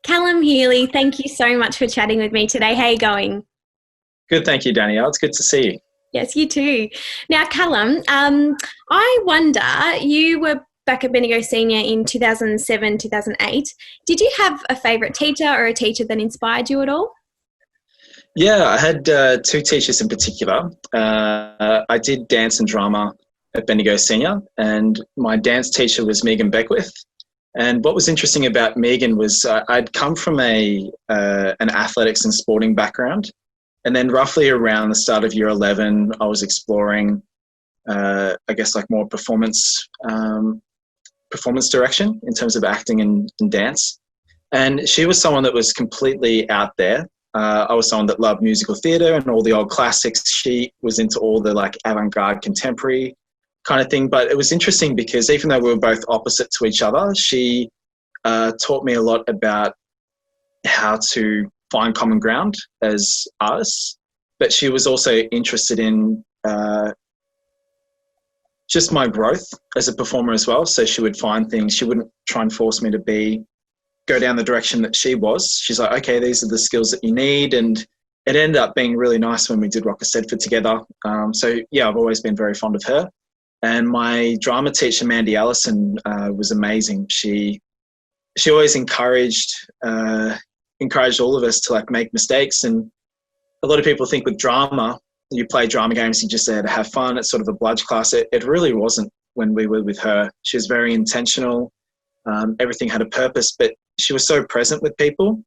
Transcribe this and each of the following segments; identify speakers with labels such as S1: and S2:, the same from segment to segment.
S1: Callum, Healey, thank you so much for chatting with me today. How are you going?
S2: Good, thank you, Danielle. It's good to see you.
S1: Yes, you too. Now, Callum, I wonder, you were back at Bendigo Senior in 2007, 2008. Did you have a favourite teacher or a teacher that inspired you at all?
S2: Yeah, I had two teachers in particular. I did dance and drama at Bendigo Senior, and my dance teacher was Megan Beckwith. And what was interesting about Megan was I'd come from an athletics and sporting background, and then roughly around the start of year 11, I was exploring, I guess, like more performance direction in terms of acting and dance. And she was someone that was completely out there. I was someone that loved musical theatre and all the old classics. She was into all the like avant-garde contemporary kind of thing. But it was interesting because even though we were both opposite to each other, she taught me a lot about how to find common ground as artists. But she was also interested in just my growth as a performer as well. So she would find things. She wouldn't try and force me to go down the direction that she was. She's like, okay, these are the skills that you need. And it ended up being really nice when we did Rock a Sedford together. So yeah, I've always been very fond of her. And my drama teacher, Mandy Allison, was amazing. She always encouraged all of us to like make mistakes. And a lot of people think with drama, you play drama games, you just there to have fun. It's sort of a bludge class. It really wasn't when we were with her. She was very intentional. Everything had a purpose, but she was so present with people.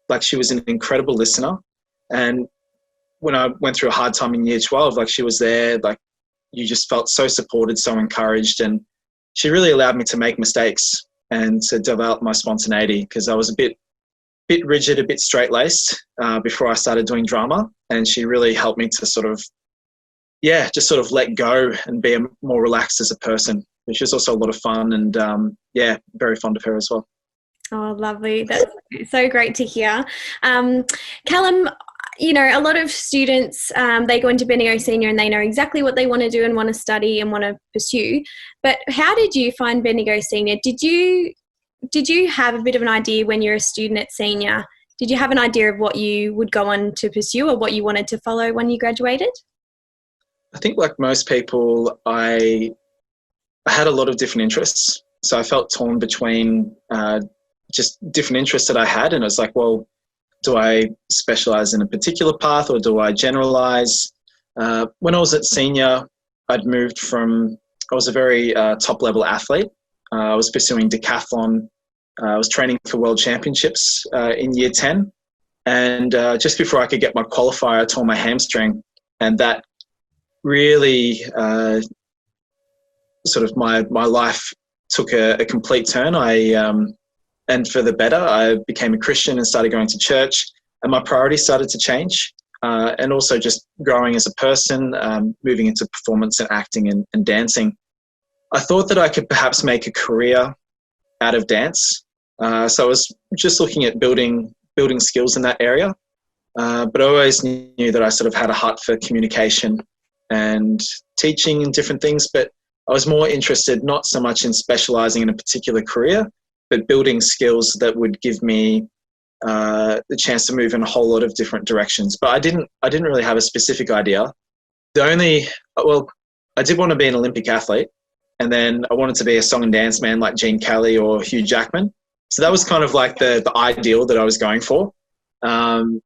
S2: Like she was an incredible listener. And when I went through a hard time in year 12, like she was there, like you just felt so supported, so encouraged. And she really allowed me to make mistakes and to develop my spontaneity because I was a bit rigid, a bit straight-laced before I started doing drama. And she really helped me to sort of, yeah, just sort of let go and be more relaxed as a person, which was also a lot of fun. And yeah, very fond of her as well.
S1: Oh, lovely. That's so great to hear. Callum, a lot of students, they go into Bendigo Senior and they know exactly what they want to do and want to study and want to pursue. But how did you find Bendigo Senior? Did you have a bit of an idea when you're a student at Senior? Did you have an idea of what you would go on to pursue or what you wanted to follow when you graduated?
S2: I think like most people, I had a lot of different interests. So I felt torn between just different interests that I had. And it was like, well, do I specialize in a particular path or do I generalize? When I was at Senior, I was a very top level athlete. I was pursuing decathlon. I was training for world championships in year 10. And just before I could get my qualifier, I tore my hamstring. And that really sort of my life took a complete turn. And for the better, I became a Christian and started going to church, and my priorities started to change. And also just growing as a person, moving into performance and acting and dancing. I thought that I could perhaps make a career out of dance. So I was just looking at building skills in that area. But I always knew that I sort of had a heart for communication and teaching and different things. But I was more interested not so much in specializing in a particular career, but building skills that would give me the chance to move in a whole lot of different directions. But I didn't really have a specific idea. I did want to be an Olympic athlete, and then I wanted to be a song and dance man like Gene Kelly or Hugh Jackman. So that was kind of like the ideal that I was going for. And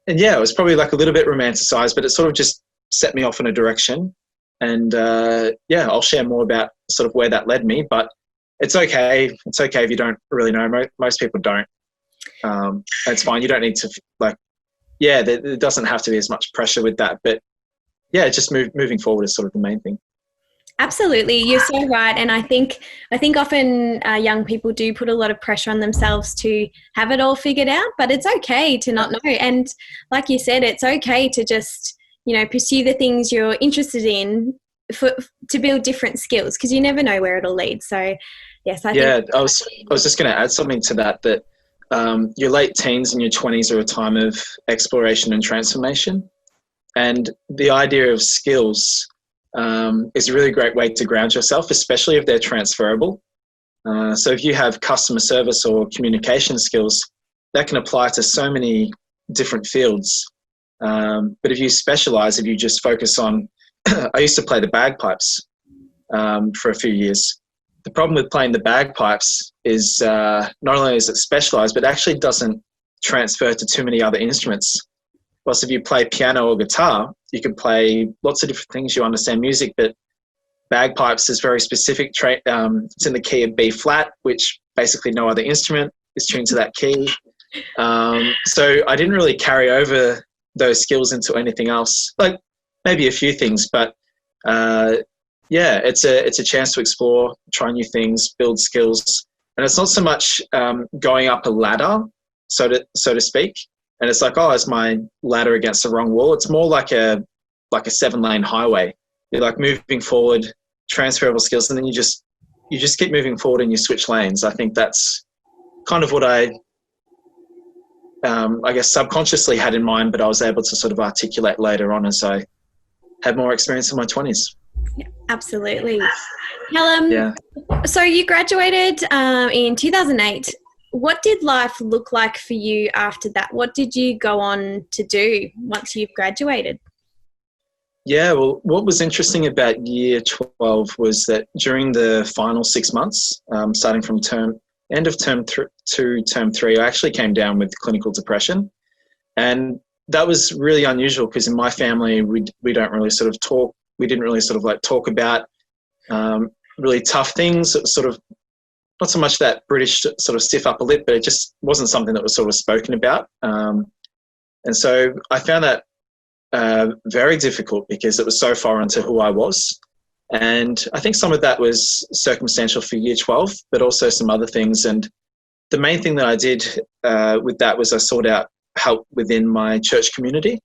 S2: yeah, it was probably like a little bit romanticized, but it sort of just set me off in a direction. And yeah, I'll share more about sort of where that led me, but it's okay. It's okay if you don't really know. Most people don't. It's fine. You don't need to there doesn't have to be as much pressure with that, but yeah, just moving forward is sort of the main thing.
S1: Absolutely, you're so right, and I think often young people do put a lot of pressure on themselves to have it all figured out, but it's okay to not know. And like you said, it's okay to just pursue the things you're interested in to build different skills, because you never know where it'll lead. So yes, I think
S2: I was just going to add something to that your late teens and your 20s are a time of exploration and transformation, and the idea of skills is a really great way to ground yourself, especially if they're transferable. So if you have customer service or communication skills, that can apply to so many different fields. But if you specialize, if you just focus on, I used to play the bagpipes for a few years. The problem with playing the bagpipes is not only is it specialized, but actually doesn't transfer to too many other instruments. Plus, if you play piano or guitar, you can play lots of different things. You understand music, but bagpipes is very specific. It's in the key of B flat, which basically no other instrument is tuned to that key. So I didn't really carry over those skills into anything else, like maybe a few things, but yeah, it's a chance to explore, try new things, build skills. And it's not so much going up a ladder, so to speak. And it's like, oh, is my ladder against the wrong wall? It's more like a 7-lane highway. You're like moving forward, transferable skills, and then you just keep moving forward and you switch lanes. I think that's kind of what I guess subconsciously had in mind, but I was able to sort of articulate later on as I had more experience in my 20s.
S1: Yeah, absolutely. Callum,
S2: Yeah.
S1: So you graduated in 2008. What did life look like for you after that? What did you go on to do once you've graduated?
S2: Yeah, well, what was interesting about year 12 was that during the final 6 months, starting from end of term 3, I actually came down with clinical depression. And that was really unusual because in my family, we don't really sort of talk. We didn't really sort of like talk about really tough things. It was sort of not so much that British sort of stiff upper lip, but it just wasn't something that was sort of spoken about. And so I found that very difficult because it was so far into who I was. And I think some of that was circumstantial for year 12, but also some other things. And the main thing that I did with that was I sought out help within my church community,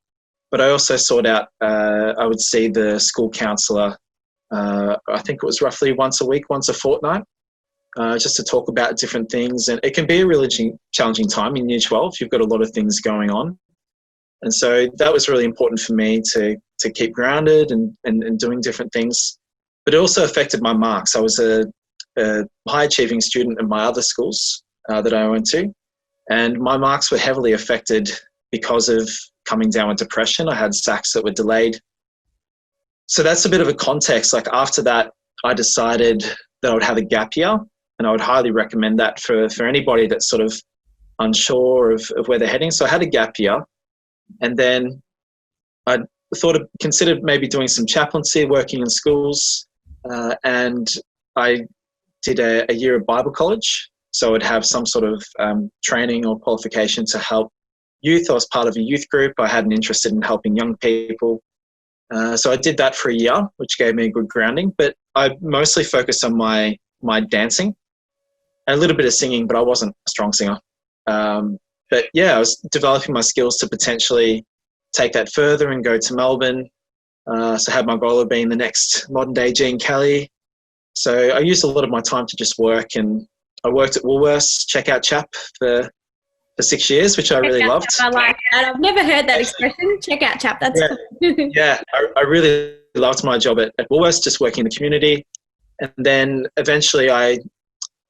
S2: but I also sought out, I would see the school counsellor, I think it was roughly once a week, once a fortnight, just to talk about different things. And it can be a really challenging time in year 12. You've got a lot of things going on. And so that was really important for me to keep grounded and doing different things. But it also affected my marks. I was a high achieving student in my other schools that I went to, and my marks were heavily affected because of coming down with depression. I had SACs that were delayed. So that's a bit of a context. Like after that, I decided that I would have a gap year, and I would highly recommend that for anybody that's sort of unsure of where they're heading. So I had a gap year, and then I considered maybe doing some chaplaincy, working in schools, and I did a year of Bible college. So I'd have some sort of training or qualification to help youth. I was part of a youth group. I had an interest in helping young people. So I did that for a year, which gave me a good grounding. But I mostly focused on my dancing and a little bit of singing, but I wasn't a strong singer. But yeah, I was developing my skills to potentially take that further and go to Melbourne. So had my goal of being the next modern day Gene Kelly. So I used a lot of my time to just work, and I worked at Woolworths, checkout chap for 6 years, which I really loved.
S1: I like that. I've never heard that expression. Checkout chap. That's cool.
S2: Yeah, I really loved my job at Woolworths, just working in the community. And then eventually I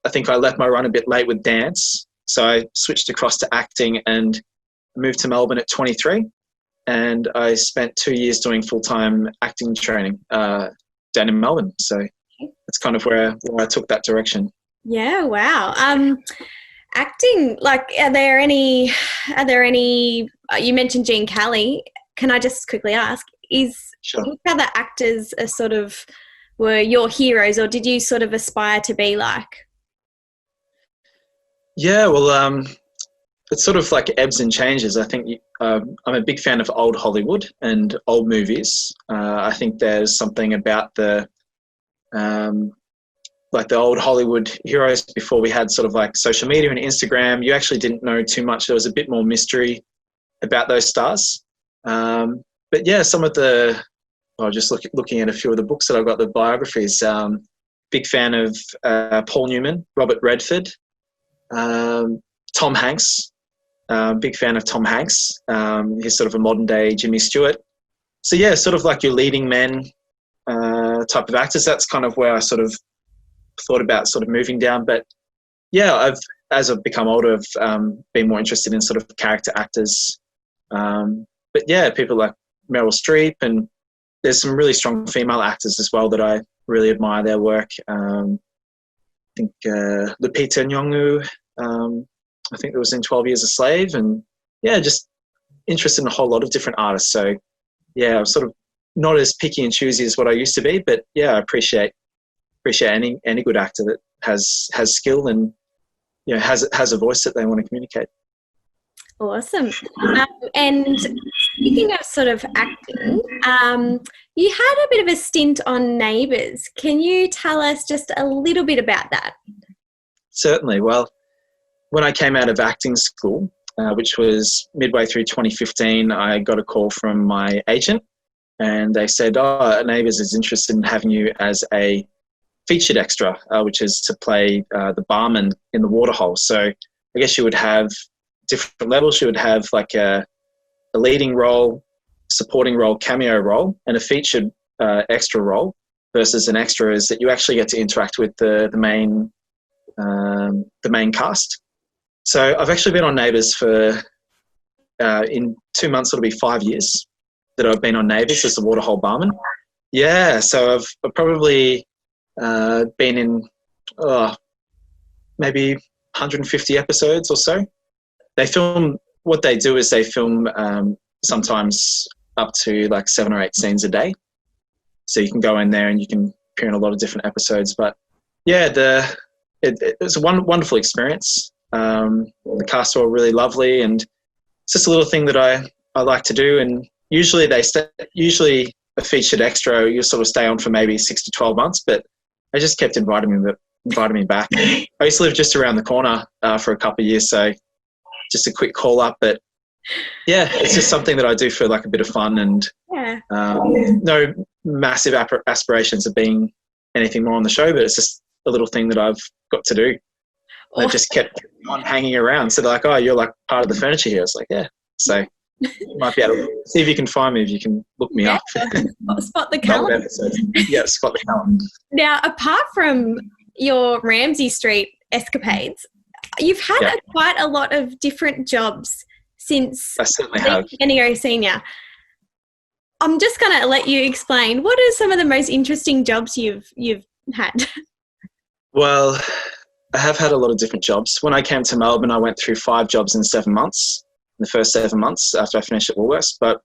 S2: think I left my run a bit late with dance. So I switched across to acting and moved to Melbourne at 23. And I spent 2 years doing full-time acting training down in Melbourne. So that's kind of where I took that direction.
S1: Yeah, wow. Acting, like, are there any, you mentioned Gene Kelly. Can I just quickly ask,
S2: Sure.
S1: which other actors were your heroes, or did you sort of aspire to be like?
S2: Yeah, well, it's sort of like ebbs and changes. I think I'm a big fan of old Hollywood and old movies. I think there's something about the old Hollywood heroes before we had sort of like social media and Instagram. You actually didn't know too much. There was a bit more mystery about those stars. But yeah, some of just looking at a few of the books that I've got, the biographies. Big fan of Paul Newman, Robert Redford, Tom Hanks. Big fan of Tom Hanks. He's sort of a modern day Jimmy Stewart. So yeah, sort of like your leading men type of actors. That's kind of where I sort of thought about sort of moving down. But yeah, as I've become older, I've been more interested in sort of character actors. But yeah, people like Meryl Streep, and there's some really strong female actors as well that I really admire their work. I think Lupita Nyong'o, I think it was in 12 Years a Slave, and yeah, just interested in a whole lot of different artists. So yeah, I'm sort of not as picky and choosy as what I used to be, but yeah, I appreciate any good actor that has skill and has a voice that they want to communicate.
S1: Awesome. And speaking of sort of acting, you had a bit of a stint on Neighbours. Can you tell us just a little bit about that?
S2: Certainly. Well, when I came out of acting school, which was midway through 2015, I got a call from my agent, and they said, Neighbours is interested in having you as a featured extra, which is to play the barman in the waterhole. So I guess you would have different levels. You would have like a leading role, supporting role, cameo role, and a featured extra role, versus an extra is that you actually get to interact with the main cast. So I've actually been on Neighbours for, in 2 months, it'll be 5 years that I've been on Neighbours as the waterhole barman. Yeah, so I've probably been in maybe 150 episodes or so. What they do is they film sometimes up to like 7 or 8 scenes a day. So you can go in there and you can appear in a lot of different episodes. But yeah, it was a wonderful experience. The cast were all really lovely, and it's just a little thing that I like to do. And usually usually a featured extra, you sort of stay on for maybe 6 to 12 months, but they just kept inviting me back. I used to live just around the corner for a couple of years, so just a quick call up. But yeah, it's just something that I do for like a bit of fun, and no massive aspirations of being anything more on the show, but it's just a little thing that I've got to do. I just kept on hanging around. So they're like, oh, you're like part of the furniture here. I was like, yeah. So you might be able to see if you can find me, if you can look me up.
S1: Spot the Callum.
S2: Yeah, spot the Callum.
S1: Now, apart from your Ramsay Street escapades, you've had quite a lot of different jobs since
S2: I certainly have.
S1: Bendigo Senior. I'm just going to let you explain, what are some of the most interesting jobs you've had?
S2: Well, I have had a lot of different jobs. When I came to Melbourne, I went through 5 jobs in 7 months, in the first 7 months after I finished at Woolworths. But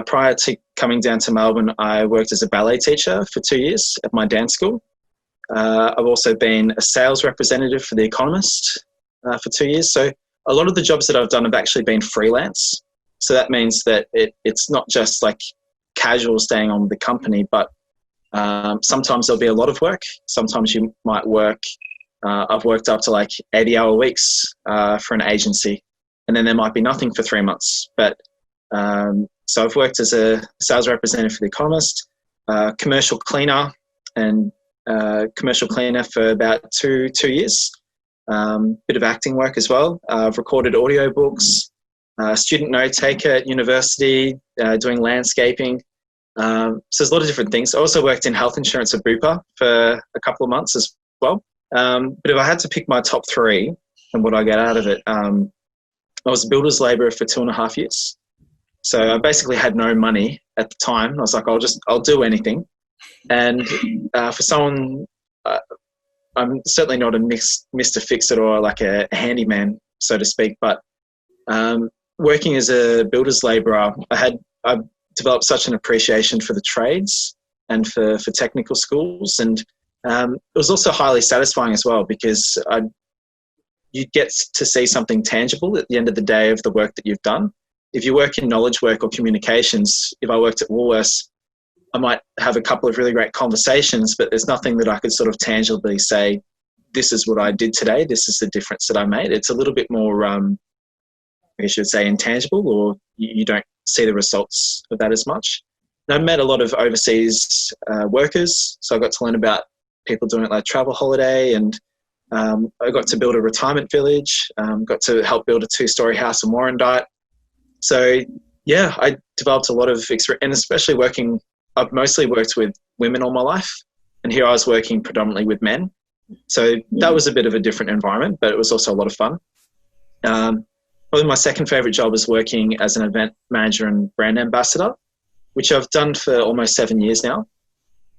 S2: prior to coming down to Melbourne, I worked as a ballet teacher for 2 years at my dance school. I've also been a sales representative for The Economist for 2 years. So a lot of the jobs that I've done have actually been freelance. So that means that it's not just like casual staying on with the company, but sometimes there'll be a lot of work. Sometimes you might work, I've worked up to like 80-hour weeks for an agency, and then there might be nothing for 3 months. But so I've worked as a sales representative for The Economist, commercial cleaner, and commercial cleaner for about two years. Bit of acting work as well. I've recorded audiobooks, student note taker at university, doing landscaping. So there's a lot of different things. I also worked in health insurance at Bupa for a couple of months as well. But if I had to pick my top 3 and what I get out of it, I was a builder's labourer for 2.5 years. So I basically had no money at the time. I was like, I'll do anything. And for someone, I'm certainly not a Mr. Fix-It or like a handyman, so to speak, but working as a builder's labourer, I developed such an appreciation for the trades and for technical schools. And it was also highly satisfying as well, because you get to see something tangible at the end of the day of the work that you've done. If you work in knowledge work or communications, if I worked at Woolworths, I might have a couple of really great conversations, but there's nothing that I could sort of tangibly say, this is what I did today, this is the difference that I made. It's a little bit more, I should say, intangible, or you don't see the results of that as much. And I met a lot of overseas workers, so I got to learn about people doing it like travel holiday, and I got to build a retirement village, got to help build a 2-story house in Warrandyte. So yeah, I developed a lot of experience, and especially I've mostly worked with women all my life, and here I was working predominantly with men. So that was a bit of a different environment, but it was also a lot of fun. Probably my second favourite job was working as an event manager and brand ambassador, which I've done for almost 7 years now.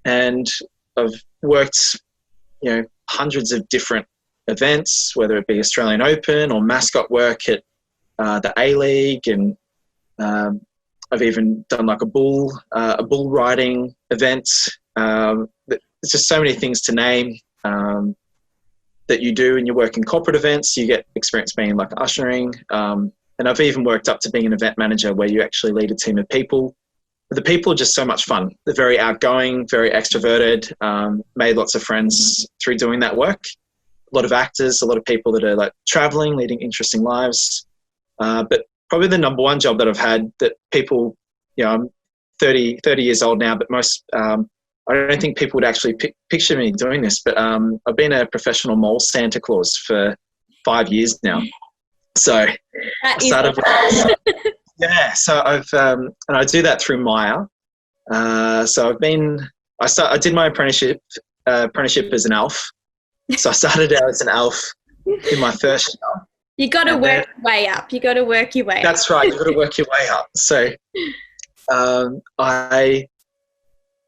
S2: And I've worked, hundreds of different events, whether it be Australian Open or mascot work at the A-League, and I've even done like a bull riding event. There's just so many things to name that you do, and you work in corporate events. You get experience being like ushering, and I've even worked up to being an event manager where you actually lead a team of people. But the people are just so much fun. They're very outgoing, very extroverted, made lots of friends through doing that work. A lot of actors, a lot of people that are like traveling, leading interesting lives. But probably the number one job that I've had that people, I'm 30 years old now, but most, I don't think people would actually picture me doing this, but I've been a professional mall Santa Claus for 5 years now. So I started yeah, so and I do that through Maya. So I did my apprenticeship as an elf. So I started out as an elf in my first year.
S1: You got to work your way up. You got to work your way up.
S2: That's right. You got to work your way up. So it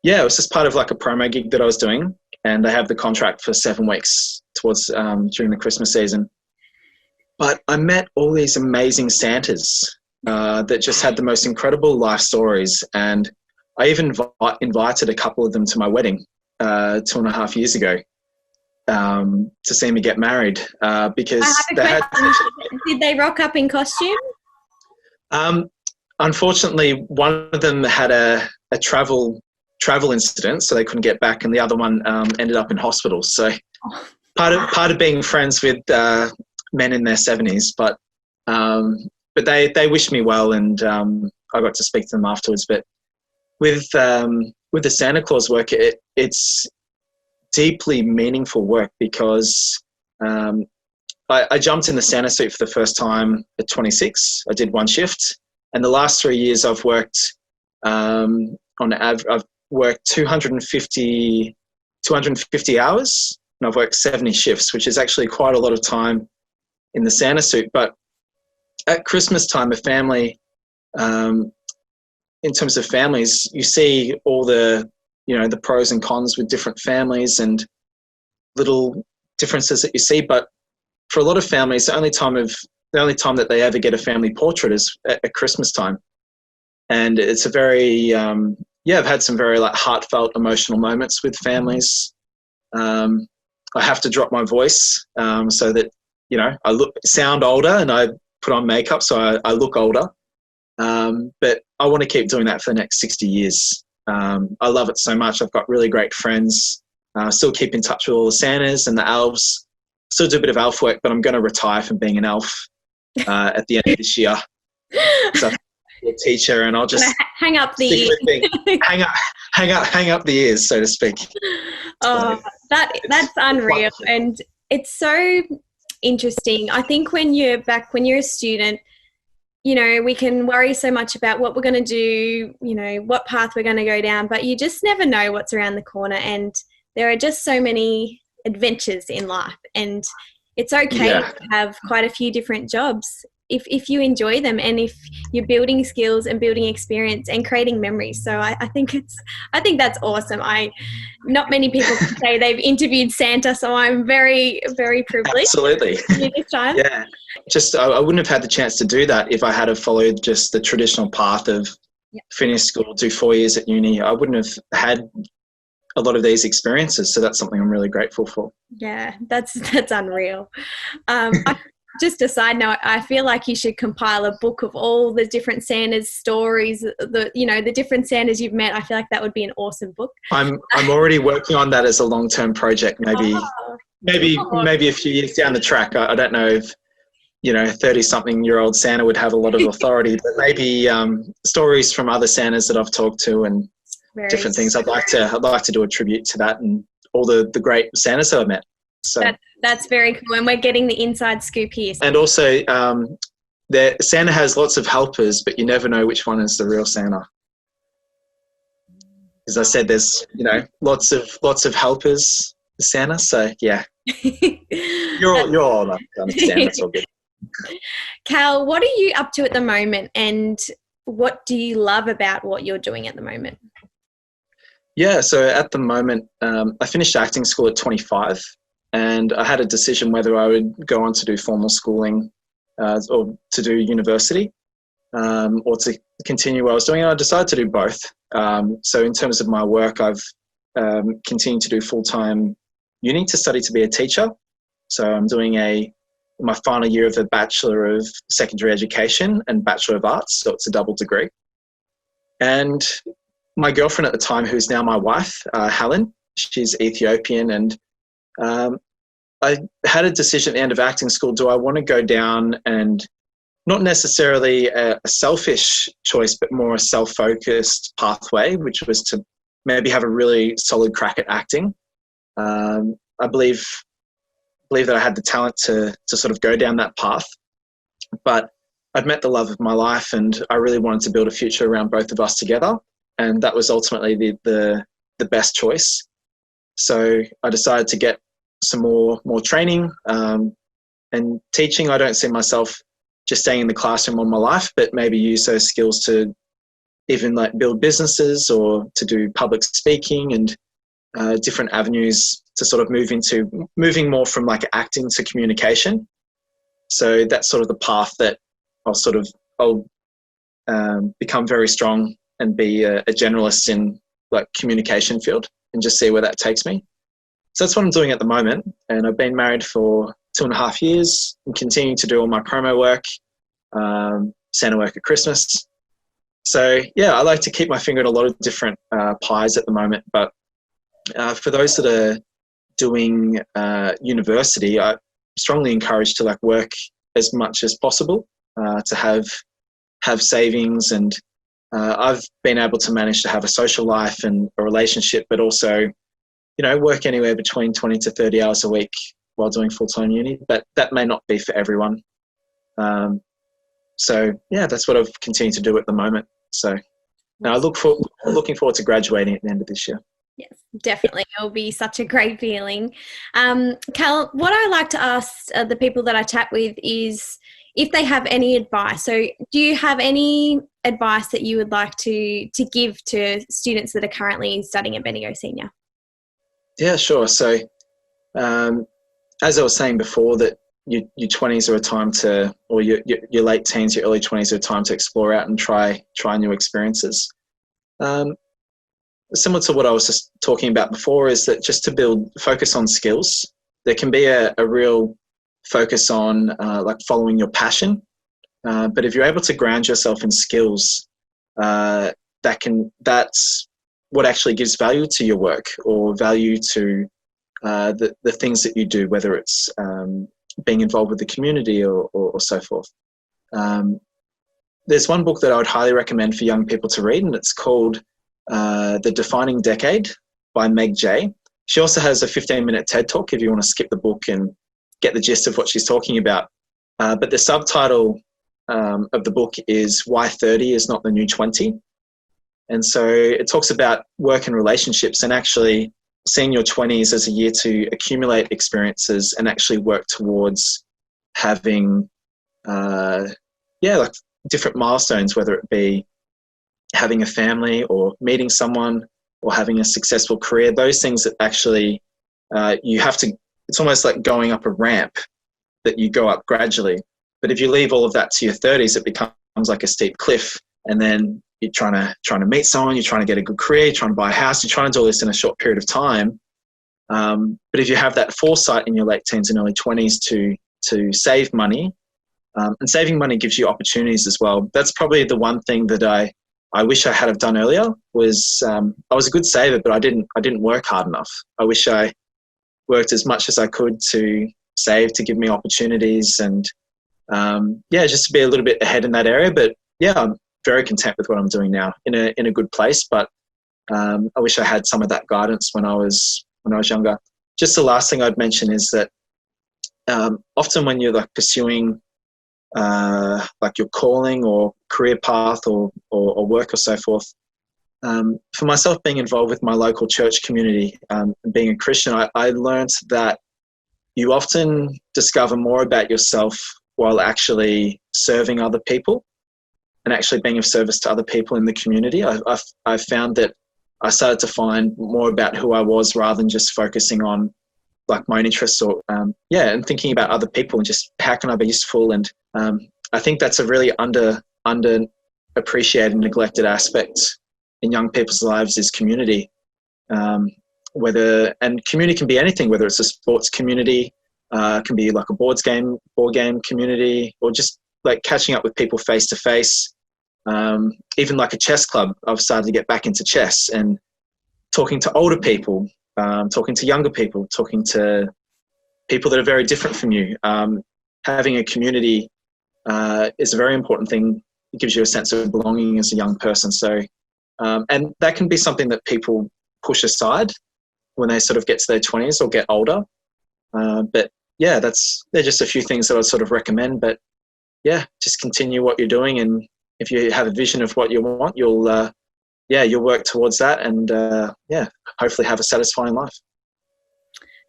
S2: was just part of like a promo gig that I was doing, and I have the contract for 7 weeks towards during the Christmas season. But I met all these amazing Santas that just had the most incredible life stories, and I even invited a couple of them to my wedding 2.5 years ago to see me get married because
S1: did they rock up in costume?
S2: Unfortunately, one of them had a travel incident, so they couldn't get back, and the other one ended up in hospital. So part of being friends with men in their 70s, but they wished me well, and I got to speak to them afterwards. But with the Santa Claus work, it's deeply meaningful work because I jumped in the Santa suit for the first time at 26. I did one shift, and the last 3 years I've worked I've worked 250 hours, and I've worked 70 shifts, which is actually quite a lot of time in the Santa suit. But at Christmas time, a family, in terms of families, you see all the pros and cons with different families and little differences that you see. But for a lot of families, the only time that they ever get a family portrait is at Christmas time. And it's a very, I've had some very like heartfelt, emotional moments with families. I have to drop my voice so that, I sound older, and I put on makeup so I look older. But I want to keep doing that for the next 60 years. I love it so much. I've got really great friends. Still keep in touch with all the Santas and the elves. Still do a bit of elf work, but I'm going to retire from being an elf at the end of this year. So I'm a teacher, and I'll just
S1: hang up the
S2: hang up the ears, so to speak.
S1: Oh, that's unreal, and it's so interesting. I think when you're a student, we can worry so much about what we're going to do, what path we're going to go down, but you just never know what's around the corner, and there are just so many adventures in life, and it's okay to have quite a few different jobs if you enjoy them, and if you're building skills and building experience and creating memories. So I think that's awesome. Not many people can say they've interviewed Santa, so I'm very, very privileged.
S2: Absolutely.
S1: This time.
S2: Yeah. Just I wouldn't have had the chance to do that if I had followed just the traditional path of finish school, do 4 years at uni. I wouldn't have had a lot of these experiences. So that's something I'm really grateful for. Yeah,
S1: that's unreal. Just a side note, I feel like you should compile a book of all the different Santa's stories, the different Santas you've met. I feel like that would be an awesome book.
S2: I'm already working on that as a long-term project. Maybe a few years down the track. I don't know if 30-something-year-old Santa would have a lot of authority, but maybe stories from other Santas that I've talked to and different things. I'd like to do a tribute to that and all the great Santas that I've met. So
S1: that's very cool, and we're getting the inside scoop here.
S2: And also, Santa has lots of helpers, but you never know which one is the real Santa. As I said, there's lots of helpers, Santa. So yeah. You're all enough to understand. That's all good.
S1: Cal, what are you up to at the moment, and what do you love about what you're doing at the moment?
S2: Yeah, so at the moment, I finished acting school at 25, and I had a decision whether I would go on to do formal schooling or to do university, or to continue what I was doing. And I decided to do both. So in terms of my work, I've continued to do full-time uni to study to be a teacher. So I'm doing my final year of a Bachelor of Secondary Education and Bachelor of Arts, so it's a double degree. And my girlfriend at the time, who's now my wife, Helen, she's Ethiopian, and I had a decision at the end of acting school. Do I want to go down and not necessarily a selfish choice, but more a self-focused pathway, which was to maybe have a really solid crack at acting. I believe that I had the talent to sort of go down that path, but I'd met the love of my life, and I really wanted to build a future around both of us together, and that was ultimately the best choice. So I decided to get some more training, and teaching. I don't see myself just staying in the classroom all my life, but maybe use those skills to even like build businesses or to do public speaking and different avenues to sort of moving more from like acting to communication. So that's sort of the path that I'll become very strong and be a generalist in like communication field and just see where that takes me. So that's what I'm doing at the moment. And I've been married for 2.5 years and continuing to do all my promo work, Santa work at Christmas. So yeah, I like to keep my finger in a lot of different pies at the moment. But for those that are doing university, I strongly encourage to like work as much as possible, to have savings, and I've been able to manage to have a social life and a relationship, but also, work anywhere between 20 to 30 hours a week while doing full-time uni, but that may not be for everyone. So yeah, that's what I've continued to do at the moment. So now looking forward to graduating at the end of this year.
S1: Yes, definitely. It'll be such a great feeling. Cal, what I like to ask the people that I chat with is if they have any advice. So do you have any advice that you would like to give to students that are currently studying at Bendigo Senior?
S2: Yeah, sure. So as I was saying before, that your 20s are a time to, or your late teens, your early 20s are a time to explore out and try new experiences. Similar to what I was just talking about before, is that just to focus on skills. There can be a real focus on like following your passion, but if you're able to ground yourself in skills, that's what actually gives value to your work or value to the things that you do, whether it's being involved with the community or so forth. There's one book that I would highly recommend for young people to read, and it's called The Defining Decade by Meg Jay. She also has a 15-minute TED Talk if you want to skip the book and get the gist of what she's talking about. But the subtitle of the book is Why 30 is Not the New 20. And so it talks about work and relationships, and actually seeing your 20s as a year to accumulate experiences and actually work towards having, like different milestones, whether it be having a family or meeting someone or having a successful career. Those things that actually you have to, it's almost like going up a ramp that you go up gradually. But if you leave all of that to your 30s, it becomes like a steep cliff, and then you're trying to meet someone, you're trying to get a good career, you're trying to buy a house, you're trying to do all this in a short period of time. But if you have that foresight in your late teens and early 20s to save money, and saving money gives you opportunities as well. That's probably the one thing that I wish I had have done earlier was, I was a good saver, but I didn't work hard enough. I wish I worked as much as I could to save, to give me opportunities, and just to be a little bit ahead in that area. But yeah, I'm very content with what I'm doing now, in a good place. But I wish I had some of that guidance when I was younger. Just the last thing I'd mention is that often when you're like pursuing like your calling or career path or work or so forth, for myself, being involved with my local church community, and being a Christian, I learned that you often discover more about yourself while actually serving other people and actually being of service to other people in the community. I've found that I started to find more about who I was rather than just focusing on like my own interests or, and thinking about other people and just how can I be useful. And I think that's a really underappreciated, neglected aspect in young people's lives is community. And community can be anything, whether it's a sports community, can be like a board game community, or just like catching up with people face to face. Even like a chess club, I've started to get back into chess and talking to older people, talking to younger people, talking to people that are very different from you. Having a community is a very important thing. It gives you a sense of belonging as a young person. So, and that can be something that people push aside when they sort of get to their 20s or get older. But yeah, they're just a few things that I'd sort of recommend. But yeah, just continue what you're doing, and if you have a vision of what you want, you'll work towards that, and hopefully have a satisfying life.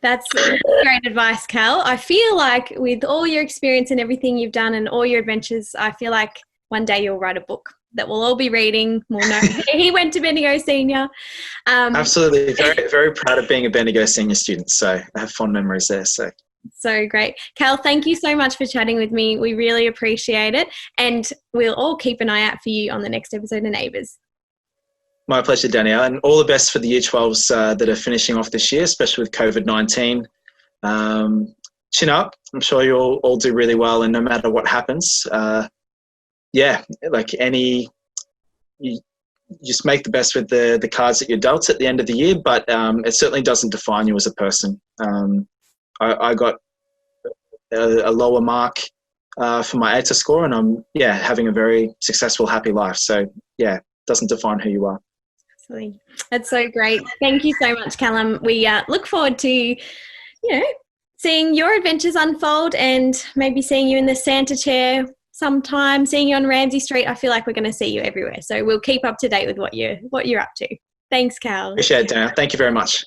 S1: That's great advice, Cal. I feel like with all your experience and everything you've done and all your adventures, I feel like one day you'll write a book that we'll all be reading. We'll know he went to Bendigo Senior.
S2: Absolutely. Very, very proud of being a Bendigo Senior student. So I have fond memories there.
S1: So great. Cal, thank you so much for chatting with me. We really appreciate it. And we'll all keep an eye out for you on the next episode of Neighbours.
S2: My pleasure, Danielle. And all the best for the Year 12s that are finishing off this year, especially with COVID-19. Chin up. I'm sure you'll all do really well. And no matter what happens, you just make the best with the cards that you're dealt at the end of the year. But it certainly doesn't define you as a person. I got a lower mark for my ATA score, and I'm having a very successful, happy life. So it doesn't define who you are.
S1: Absolutely. That's so great. Thank you so much, Callum. We look forward to, seeing your adventures unfold and maybe seeing you in the Santa chair sometime, seeing you on Ramsay Street. I feel like we're going to see you everywhere. So we'll keep up to date with what you're up to. Thanks, Cal.
S2: Appreciate it, Dana. Thank you very much.